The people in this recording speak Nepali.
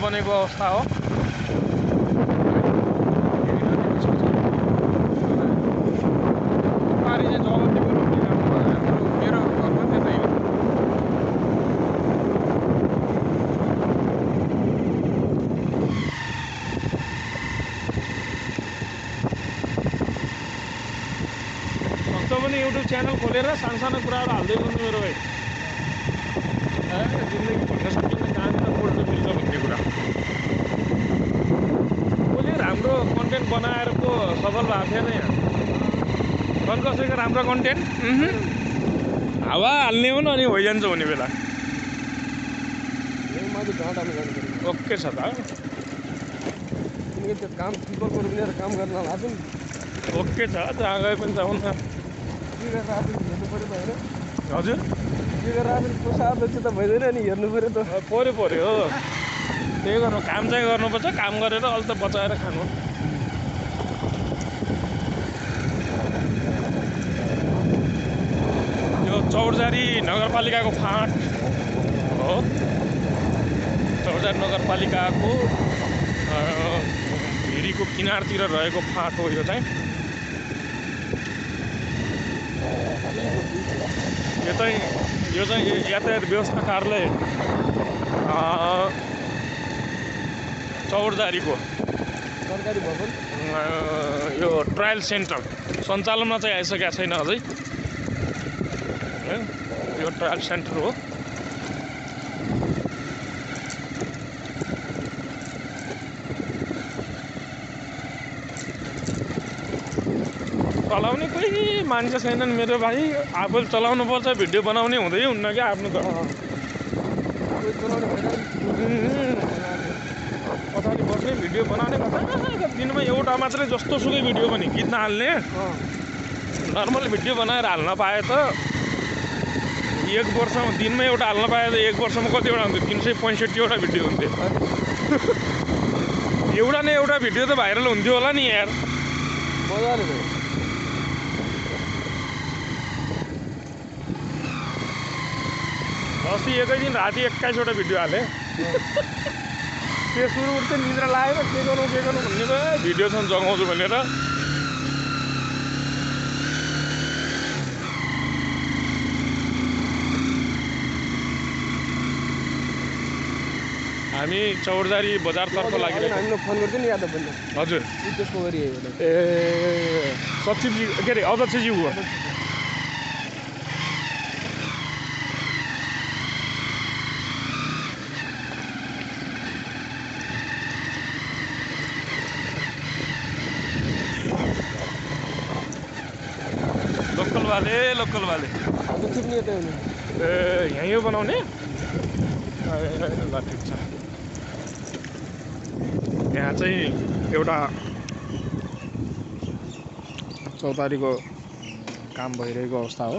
बनेको अवस्था हो। युट्युब च्यानल खोलेर सानो कुराहरू हाल्दै गर्नु मेरो भाइ। जिन्दगी भन्न सकिन्छ कहाँनिर पढ्नु मिल्छ भन्ने कुरा। कसले राम्रो कन्टेन्ट बनाएर पो सफल भएको थिएन यहाँ। झन् कसैको राम्रो कन्टेन्ट हावा हाल्ने हो न अनि भइजान्छ हुने बेला। ओके छ त काम पिपलको रुपियाँ काम गर्न लाग्छ नि। ओके छ जहाँ गए पनि जाउँ न। हेर्नु पऱ्यो त होइन हजुर के गरेर आफूले पैसा आउँछ त भइँदैन नि हेर्नु पऱ्यो त। पऱ्यो हो त्यही गर्नु काम चाहिँ गर्नुपर्छ। काम गरेर अलि त बचाएर खानु। यो चौरजारी नगरपालिकाको फाँट हो। चौरजारी नगरपालिकाको भिरीको किनारतिर रहेको फाँट हो यो चाहिँ। यो चाहिँ यातायात व्यवस्था कार्यालय चौरजारीको सरकारी भवन यो ट्रायल सेन्टर सञ्चालनमा चाहिँ आइसकेको छैन अझै। यो ट्रायल सेन्टर हो। चलाउने कोही मान्छे छैनन् मेरो भाइ। आफूले चलाउनु पर्छ। भिडियो बनाउने हुँदै हुन्न क्या आफ्नो त। पछाडि बस्ने भिडियो बनाउने कता दिनमा एउटा मात्रै जस्तो सुकै भिडियो पनि गीत नहाल्ने नर्मल भिडियो बनाएर हाल्न पाए त एक वर्षमा दिनमा एउटा हाल्न पाए त एक वर्षमा कतिवटा हुन्थ्यो? 365वटा भिडियो हुन्थ्यो। एउटा न एउटा भिडियो त भाइरल हुन्थ्यो होला नि यार। मजाले भयो। अस्ति एकै दिन राति 21वटा भिडियो हालेँ। त्यो सुरु उठ्थ्यो निद्रा लागेर के गर्नु भन्ने भयो। भिडियो छन् जगाउँछु भनेर हामी चौरजारी बजारतर्फ लागिरहेको। हामीलाई फोन गर्थ्यो नि यादव भन्ने। हजुर त्यसको गरी ए सचिवजी के अरे अध्यक्षज्यू हो। लोकल वाले ए यहीँ हो बनाउने। ल ठिक छ। यहाँ चाहिँ एउटा चौतारीको काम भइरहेको अवस्था हो।